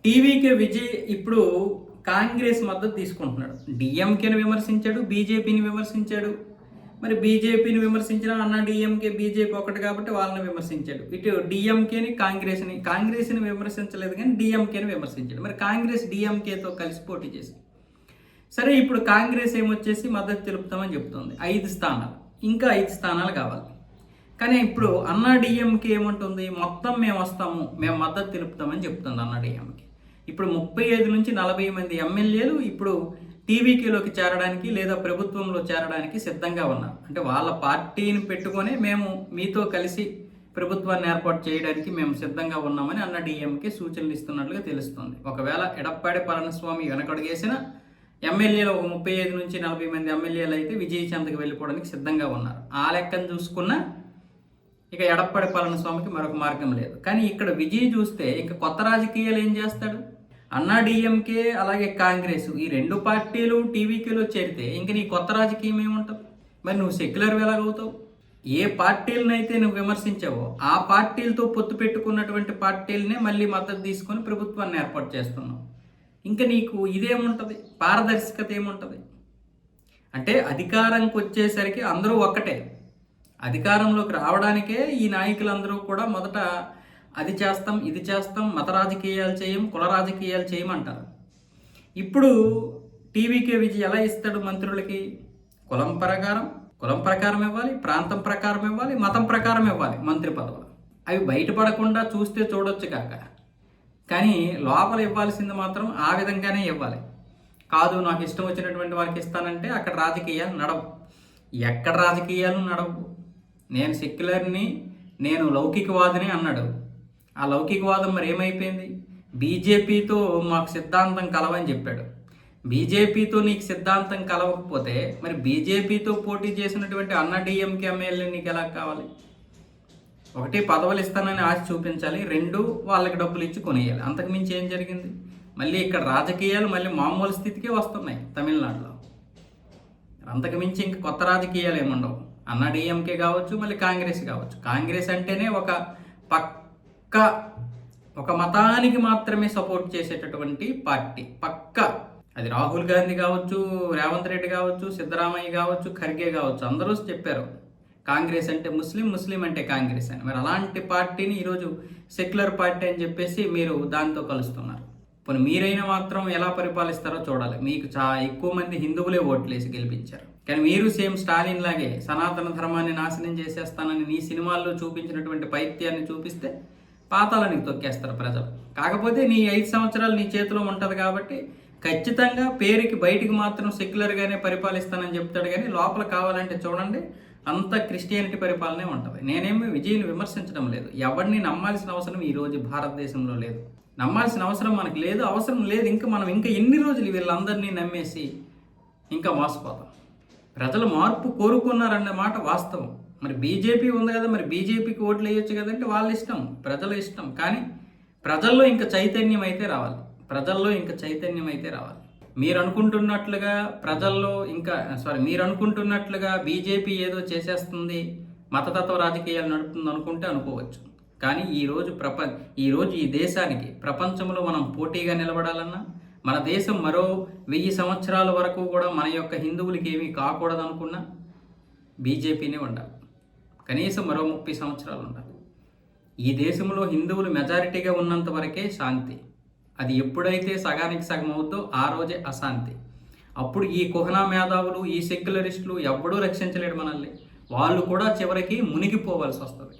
TVK Vijay ఇప్పుడు కాంగ్రెస్ మద్దతు తీసుకుంటున్నాడు. డిఎంకేని విమర్శించాడు, బీజేపీని విమర్శించాడు. మరి బీజేపీని విమర్శించిన అన్న డిఎంకే బీజేపీ ఒకటి కాబట్టి వాళ్ళని విమర్శించాడు. ఇటు డిఎంకేని కాంగ్రెస్ని విమర్శించలేదు కానీ డిఎంకేని విమర్శించాడు. మరి కాంగ్రెస్ డిఎంకేతో కలిసి పోటీ చేసింది. సరే, ఇప్పుడు కాంగ్రెస్ ఏమొచ్చేసి మద్దతు తెలుపుతామని చెప్తుంది. 5 స్థానాలు, ఇంకా 5 స్థానాలు కావాలి. కానీ ఇప్పుడు అన్నా డిఎంకే ఏమంటుంది, మొత్తం మేము వస్తాము, మేము మద్దతు తెలుపుతామని చెప్తుంది అన్నా డిఎంకే. ఇప్పుడు 35 నుంచి 40 మంది ఎమ్మెల్యేలు ఇప్పుడు టీవీకేలోకి చేరడానికి లేదా ప్రభుత్వంలో చేరడానికి సిద్ధంగా ఉన్నారు. అంటే వాళ్ళ పార్టీని పెట్టుకొని మేము మీతో కలిసి ప్రభుత్వాన్ని ఏర్పాటు చేయడానికి మేము సిద్ధంగా ఉన్నామని అన్న డిఎంకే సూచనలు ఇస్తున్నట్లుగా తెలుస్తుంది. ఒకవేళ ఎడప్పాడి పళనిస్వామి వెనకడుగేసిన ఎమ్మెల్యేలు ఒక 35 నుంచి 40 మంది ఎమ్మెల్యేలు అయితే విజయ్ చంద్కి వెళ్ళిపోవడానికి సిద్ధంగా ఉన్నారు. ఆ లెక్కను చూసుకున్నా ఇక ఎడప్పాడి పళనిస్వామికి మరొక మార్గం లేదు. కానీ ఇక్కడ విజయ్ చూస్తే ఇంకా కొత్త రాజకీయాలు ఏం చేస్తాడు? అన్నా డిఎంకే అలాగే కాంగ్రెస్ ఈ 2 పార్టీలు టీవీకేలో చేరితే ఇంక నీ కొత్త రాజకీయం ఏముంటుంది? మరి నువ్వు సెక్యులర్ ఎలాగవుతావు? ఏ పార్టీలనైతే నువ్వు విమర్శించావో ఆ పార్టీలతో పొత్తు పెట్టుకున్నటువంటి పార్టీలనే మళ్ళీ మద్దతు తీసుకొని ప్రభుత్వాన్ని ఏర్పాటు చేస్తున్నావు. ఇంకా నీకు ఇదేముంటుంది? పారదర్శకత ఏముంటుంది? అంటే అధికారంకి వచ్చేసరికి అందరూ ఒక్కటే. అధికారంలోకి రావడానికే ఈ నాయకులందరూ కూడా మొదట అది చేస్తాం, ఇది చేస్తాం, మత రాజకీయాలు చేయం, కుల రాజకీయాలు చేయమంటారు. ఇప్పుడు టీవీకే విజయ్ ఎలా ఇస్తాడు మంత్రులకి? కులం ప్రకారం ఇవ్వాలి, ప్రాంతం ప్రకారం ఇవ్వాలి, మతం ప్రకారం ఇవ్వాలి మంత్రి పదవులు. అవి బయటపడకుండా చూస్తే చూడొచ్చు కాక, కానీ లోపల ఇవ్వాల్సింది మాత్రం ఆ విధంగానే ఇవ్వాలి. కాదు నాకు ఇష్టం వచ్చినటువంటి వారికి ఇస్తానంటే అక్కడ రాజకీయాలు నడవు. ఎక్కడ రాజకీయాలు నడవు. నేను సెక్యులర్ని, నేను లౌకికవాదిని అన్నాడు. ఆ లౌకికవాదం మరి ఏమైపోయింది? బీజేపీతో మాకు సిద్ధాంతం కలవని చెప్పాడు. బీజేపీతో నీకు సిద్ధాంతం కలవకపోతే మరి బీజేపీతో పోటీ చేసినటువంటి అన్నా డిఎంకే ఎమ్మెల్యే నీకు ఎలా కావాలి? ఒకటి, పదవులు ఇస్తానని ఆశ చూపించాలి. 2, వాళ్ళకి డబ్బులు ఇచ్చి కొనేయాలి. అంతకుమించి ఏం జరిగింది? మళ్ళీ ఇక్కడ రాజకీయాలు మళ్ళీ మామూలు స్థితికే వస్తున్నాయి తమిళనాడులో. అంతకుమించి ఇంక కొత్త రాజకీయాలు ఏముండవు. అన్నా డిఎంకే కావచ్చు, మళ్ళీ కాంగ్రెస్ కావచ్చు. కాంగ్రెస్ అంటేనే ఒక మతానికి మాత్రమే సపోర్ట్ చేసేటటువంటి పార్టీ. అది రాహుల్ గాంధీ కావచ్చు, రేవంత్ రెడ్డి కావచ్చు, సిద్ధరామయ్య కావచ్చు, ఖర్గే కావచ్చు, అందరూ చెప్పారు కాంగ్రెస్ అంటే ముస్లిం అంటే కాంగ్రెస్ అని. మరి అలాంటి పార్టీని ఈరోజు సెక్యులర్ పార్టీ అని చెప్పేసి మీరు దాంతో కలుస్తున్నారు. పోనీ మీరైనా మాత్రం ఎలా పరిపాలిస్తారో చూడాలి. మీకు చాలా ఎక్కువ మంది హిందువులే ఓట్లేసి గెలిపించారు. కానీ మీరు సేమ్ స్టాలిన్ లాగే సనాతన ధర్మాన్ని నాశనం చేసేస్తానని నీ సినిమాల్లో చూపించినటువంటి పైత్యాన్ని చూపిస్తే పాతాలని తొక్కేస్తారు ప్రజలు. కాకపోతే నీ 5 సంవత్సరాలు నీ చేతిలో ఉంటుంది కాబట్టి ఖచ్చితంగా పేరుకి బయటికి మాత్రం సెక్యులర్గానే పరిపాలిస్తానని చెప్తాడు. కానీ లోపల కావాలంటే చూడండి, అంత క్రిస్టియానిటీ పరిపాలనే ఉంటుంది. నేనేమి విజయ్ని విమర్శించడం లేదు. ఎవరిని నమ్మాల్సిన అవసరం ఈరోజు భారతదేశంలో లేదు. నమ్మాల్సిన అవసరం మనకు లేదు, అవసరం లేదు. మనం ఇంకా ఎన్ని రోజులు వీళ్ళందరినీ నమ్మేసి ఇంకా మోసపోతాం? ప్రజలు మార్పు కోరుకున్నారన్న మాట వాస్తవం. మరి బీజేపీ ఉంది కదా, మరి బీజేపీకి ఓట్లు వేయొచ్చు కదంటే వాళ్ళ ఇష్టం, ప్రజల ఇష్టం. కానీ ప్రజల్లో ఇంకా చైతన్యం అయితే రావాలి. మీరు అనుకుంటున్నట్లుగా బీజేపీ ఏదో చేసేస్తుంది, మతతత్వ రాజకీయాలు నడుపుతుంది అనుకుంటే అనుకోవచ్చు. కానీ ఈరోజు ఈ దేశానికి ప్రపంచంలో మనం పోటీగా నిలబడాలన్నా, మన దేశం మరో 1000 సంవత్సరాల వరకు కూడా మన యొక్క హిందువులకి ఏమీ కాకూడదు అనుకున్నా బీజేపీనే ఉండాలి. కనీసం మరో 30 సంవత్సరాలు ఉండాలి. ఈ దేశంలో హిందువులు మెజారిటీగా ఉన్నంత వరకే శాంతి. అది ఎప్పుడైతే సగానికి సగం అవుతుందో ఆ రోజే అశాంతి. అప్పుడు ఈ కుహనా మేధావులు, ఈ సెక్యులరిస్టులు ఎవ్వడూ రక్షించలేడు మనల్ని. వాళ్ళు కూడా చివరికి మునిగిపోవాల్సి వస్తుంది.